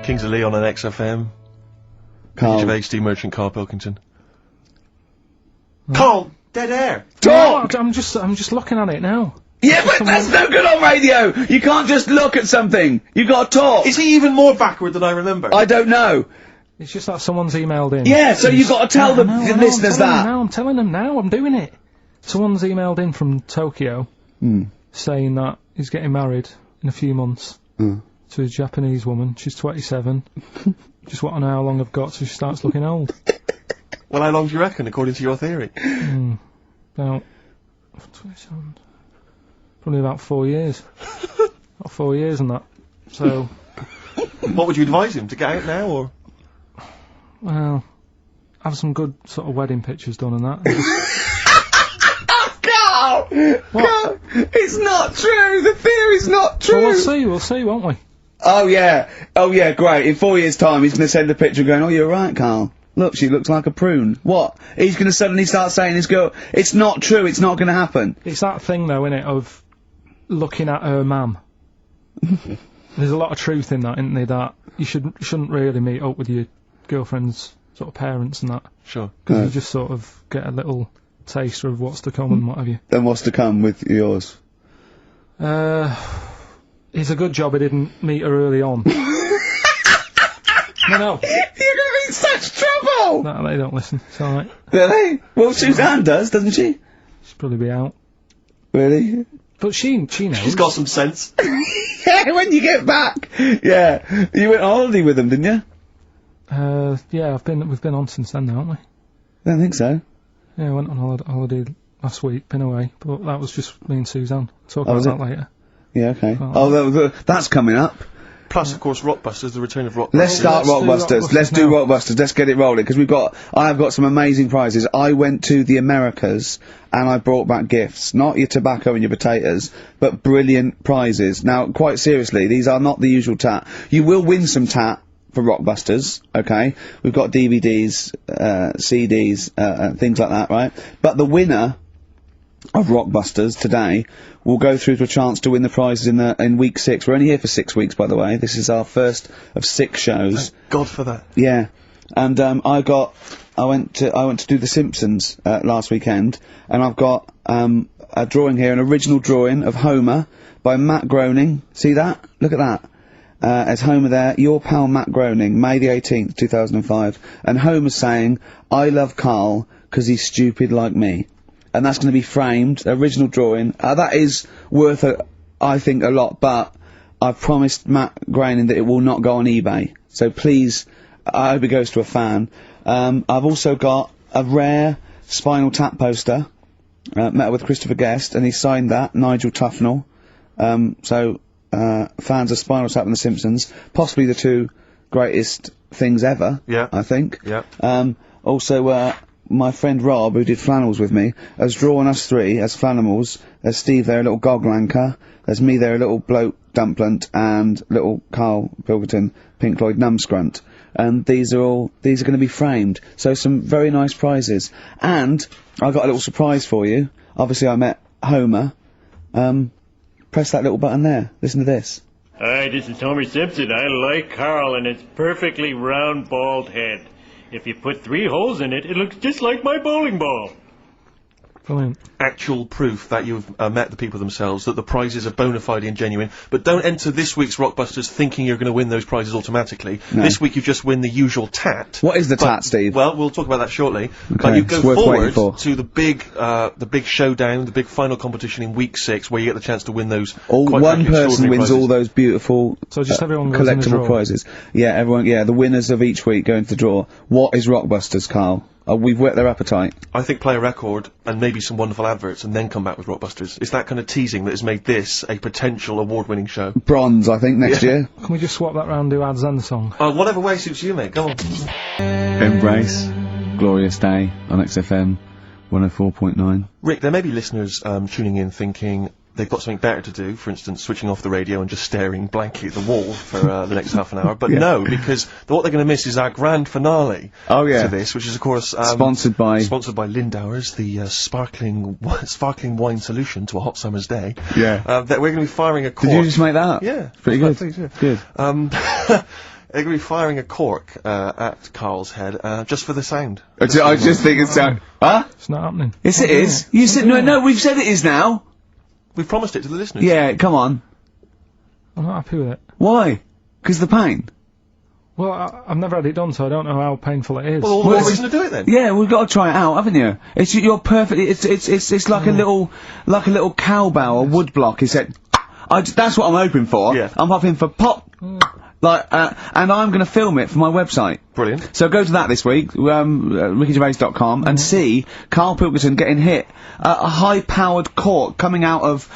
Kings of Leon on XFM. Gervais, Steve Merchant, Karl Pilkington. Karl, dead air. Talk! No, I'm just looking at it now. Yeah, but that's no good on radio! You can't just look at something! You gotta talk! Is he even more backward than I remember? I don't know. It's just that someone's emailed in. Yeah, so you gotta tell the listeners that. I'm telling them now, I'm doing it. Someone's emailed in from Tokyo, saying that he's getting married in a few months to a Japanese woman. She's 27. Just want to know how long I've got so she starts looking old. Well, how long do you reckon, according to your theory? About 27. Probably about 4 years. About 4 years and that. So. What would you advise him, to get out now, or? Well, have some good sort of wedding pictures done and that. Carl! Carl! It's not true! The theory's not true! Well, we'll see, won't we? Oh yeah, great. In 4 years' time, he's gonna send a picture going, oh, you're right, Carl. Look, she looks like a prune. What? He's gonna suddenly start saying this girl, it's not true, it's not gonna happen. It's that thing though, innit, of looking at her mum. There's a lot of truth in that, isn't there, that you shouldn't really meet up with your girlfriend's sort of parents and that. Sure. Because you just sort of get a little taster of what's to come and what have you. Then what's to come with yours? It's a good job I didn't meet her early on. No. You're gonna be in such trouble! No, they don't listen, it's alright. Really? Well, Suzanne does, doesn't she? She'll probably be out. Really? But she knows. She's got some sense. Yeah, when you get back! Yeah. You went on holiday with them, didn't you? Yeah, we've been on since then, haven't we? I don't think so. Yeah, I went on holiday last week, been away, but that was just me and Suzanne. Talk about that later. Yeah, okay. Oh, that's coming up. Plus, of course, Rockbusters, the return of Rockbusters. Let's start Rockbusters. Let's do Rockbusters. Let's get it rolling, because I have got some amazing prizes. I went to the Americas, and I brought back gifts. Not your tobacco and your potatoes, but brilliant prizes. Now, quite seriously, these are not the usual tat. You will win some tat for Rockbusters, okay? We've got DVDs, CDs, things like that, right? But the winner of Rockbusters today will go through to a chance to win the prizes in week 6. We're only here for 6 weeks, by the way. This is our first of 6 shows. Thank God for that. Yeah, and I went to do The Simpsons last weekend, and I've got a drawing here, an original drawing of Homer by Matt Groening. See that? Look at that. As Homer there, your pal Matt Groening, May the 18th, 2005, and Homer's saying, "I love Carl 'cause he's stupid like me." And that's going to be framed, original drawing. That is worth, I think, a lot, but I've promised Matt Groening that it will not go on eBay. So please, I hope it goes to a fan. I've also got a rare Spinal Tap poster, met with Christopher Guest, and he signed that, Nigel Tufnell. Fans of Spinal Tap and The Simpsons, possibly the 2 greatest things ever, I think. Yeah. Also, my friend Rob, who did flannels with me, has drawn us 3 as flannels. There's Steve there, a little goglanker. There's me there, a little bloke dumplant, and little Karl Pilkington, Pink Floyd numbscrunt. And these are going to be framed. So some very nice prizes. And I got a little surprise for you. Obviously I met Homer. Press that little button there. Listen to this. Hi, this is Homer Simpson. I like Carl and its perfectly round, bald head. If you put 3 holes in it, it looks just like my bowling ball. Brilliant. Actual proof that you've met the people themselves, that the prizes are bona fide and genuine. But don't enter this week's Rockbusters thinking you're going to win those prizes automatically. No. This week you just win the usual tat. What is the tat, Steve? Well, we'll talk about that shortly. Okay. But you go forward to the big showdown, the big final competition in week 6, where you get the chance to win those. One person wins all those beautiful so just everyone goes collectible prizes. Yeah, everyone. Yeah, the winners of each week go into the draw. What is Rockbusters, Carl? We've whet their appetite. I think play a record and maybe some wonderful adverts and then come back with Rockbusters. It's that kind of teasing that has made this a potential award-winning show. Bronze, I think, next year. Can we just swap that round and do ads and the song? Whatever way suits you, mate. Go on. Embrace. Glorious Day on XFM 104.9. Rick, there may be listeners tuning in thinking they've got something better to do, for instance, switching off the radio and just staring blankly at the wall for the next half an hour. But no, because what they're going to miss is our grand finale to this, which is, of course, sponsored by Lindauer's, the sparkling wine solution to a hot summer's day. Yeah. That we're going to be firing a cork. Did you just make that up? Yeah. Pretty good. Good. They're going to be firing a cork at Carl's head just for the sound. I just think it's sound. Huh? It's not happening. Yes, it is. You said no. We've said it is now. We've promised it to the listeners. Yeah, come on. I'm not happy with it. Why? 'Cause the pain. Well, I've never had it done, so I don't know how painful it is. Well, what reason to do it then? Yeah, we've got to try it out, haven't you? You're perfect. It's like a little cowbell or wood block. It's that's what I'm hoping for. Yeah. I'm hoping for pop. And I'm going to film it for my website. Brilliant. So go to that this week, rickygervais.com, and see Karl Pilkington getting hit. A high-powered cork coming out of,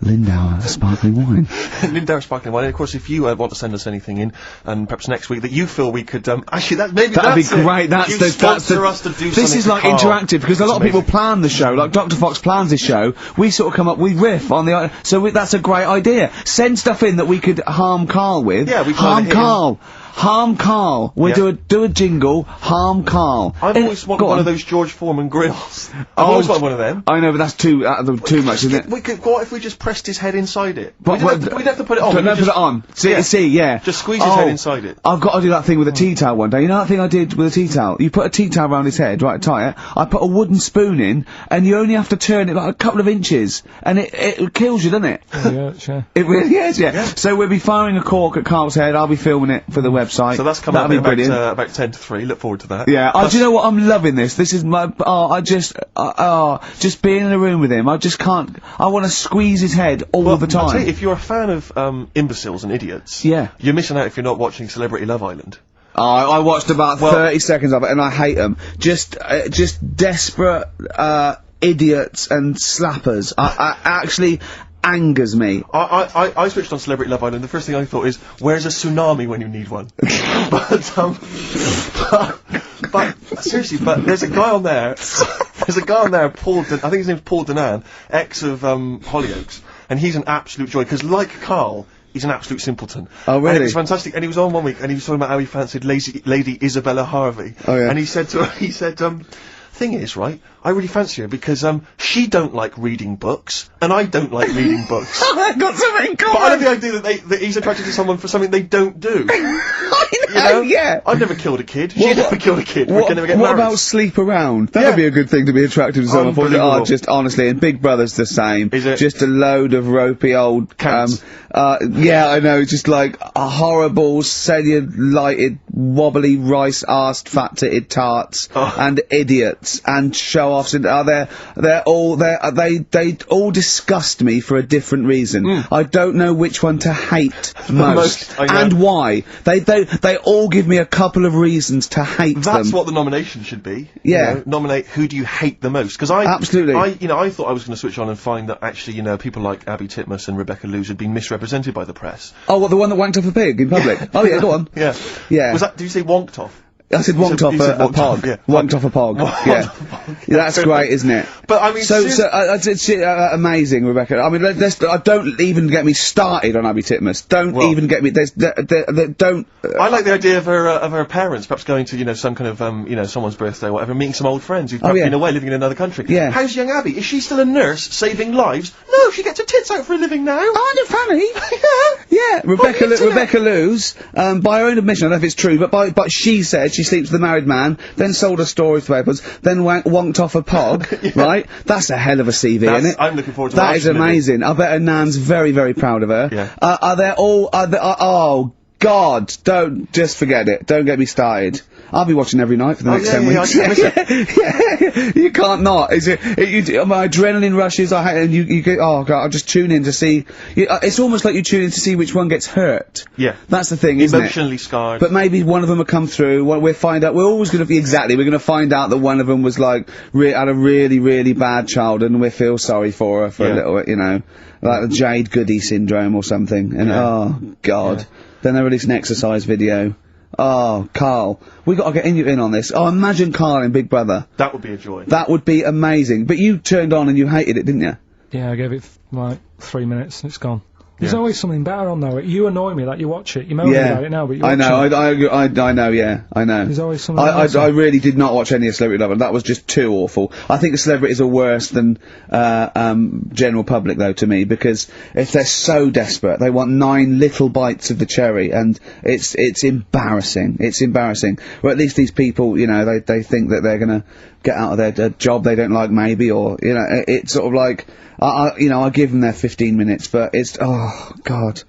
Lindauer sparkling wine. Lindauer sparkling wine. And of course, if you want to send us anything in, and perhaps next week that you feel we could, actually, that'd be great. Sponsor us to do this something is like Karl. interactive, because a lot of people plan the show, like Dr. Fox plans his show. We sort of come up, we riff on the, that's a great idea. Send stuff in that we could harm Karl with. Yeah, we harm Karl. Harm Karl. We do a jingle. Harm Karl. I've always wanted one of those George Foreman grills. I've always wanted one of them. I know, but that's too much, isn't it? We could. What if we just pressed his head inside it? We'd have to put it on. Put it on. See, yeah. Just squeeze his head inside it. I've got to do that thing with a tea towel one day. You know that thing I did with a tea towel? You put a tea towel around his head, right, tie it. I put a wooden spoon in, and you only have to turn it like a couple of inches, and it kills you, doesn't it? Yeah, sure. It really is, yeah. So we'll be firing a cork at Karl's head. I'll be filming it for the website. So that's coming up about 10 to 3. Look forward to that. Yeah. Do you know what? I'm loving this. This is my. Just being in a room with him. I just can't. I want to squeeze his head all the time. I'll tell you, if you're a fan of imbeciles and idiots, yeah, you're missing out if you're not watching Celebrity Love Island. I watched about 30 seconds of it, and I hate them. Just desperate idiots and slappers. I actually angers me. I switched on Celebrity Love Island. The first thing I thought is, where's a tsunami when you need one? but seriously, there's a guy on there. Paul. I think his name's Paul Danan, ex of Hollyoaks, and he's an absolute joy because, like Karl, he's an absolute simpleton. Oh, really? And it was fantastic. And he was on one week, and he was talking about how he fancied Lady Isabella Harvey. Oh, yeah. And he said to her, thing is, right, I really fancy her because, she don't like reading books, and I don't like reading books. I've got something in common! But I love the idea that he's attracted to someone for something they don't do. I know, yeah! I've never killed a kid. She's never killed a kid. We can never get married. What about sleep around? That would be a good thing to be attracted to someone for. Just honestly, and Big Brother's the same. Is it? Just a load of ropey old cats. Yeah, I know, just like a horrible, cellulited, wobbly, rice-arsed, fat-titted tarts, and idiots, and show-offs, and they all disgust me for a different reason. I don't know which one to hate most, and why. They all give me a couple of reasons to hate them. That's what the nomination should be. Yeah. You know, nominate who do you hate the most? Because I thought I was going to switch on and find that actually, people like Abby Titmus and Rebecca Lewis had been misrepresented by the press. Oh, what, the one that wanked off a pig in public? Oh yeah, go on. Yeah. Yeah. Did you say wonked off? I said wonked off a pog. Yeah. Wonked off a pog. Yeah. That's great, isn't it? But I mean, it's amazing, Rebecca. I mean, don't even get me started on Abby Titmus. Don't even get me. Don't. I like the idea of her parents perhaps going to some kind of someone's birthday or whatever, meeting some old friends who've perhaps been away living in another country. Yeah. How's young Abby? Is she still a nurse saving lives? No, she gets her tits out for a living now. Aren't you funny? Yeah. Rebecca Lewis, by her own admission, I don't know if it's true, but she said she sleeps with a married man, then sold her story to papers, then wonked off a pog, right? That's a hell of a CV, isn't it? I'm looking forward to that. Is amazing. I bet her nan's very, very proud of her. Yeah. Oh, God, don't, just forget it. Don't get me started. I'll be watching every night for the next 10 weeks. Yeah, you can't not. My adrenaline rushes, I hate, and you get, oh God, I'll just tune in to see, it's almost like you tune in to see which one gets hurt. Yeah. That's the thing, isn't it? Emotionally scarred. But maybe one of them will come through, we'll find out, we're always gonna be, we're gonna find out that one of them was like, had a really, really bad childhood, and we feel sorry for her for a little bit, like the Jade Goody syndrome or something, and oh God. Yeah. Then they release an exercise video. Oh, Karl. We got to get in on this. Oh, imagine Karl in Big Brother. That would be a joy. That would be amazing. But you turned on and you hated it, didn't you? Yeah, I gave it, like, 3 minutes and it's gone. There's always something better on there. You annoy me that you watch it. You moan about it now, but you watch I know. it. I know. Yeah, I know. There's always something else. I really did not watch any of Celebrity Love, and that was just too awful. I think the celebrities are worse than general public, though, to me, because if they're so desperate, they want 9 little bites of the cherry, and it's embarrassing. It's embarrassing. Or at least these people, you know, they think that they're gonna get out of their job they don't like, maybe, or you know, it's sort of like. You know, I give them their 15 minutes, but it's, oh, God.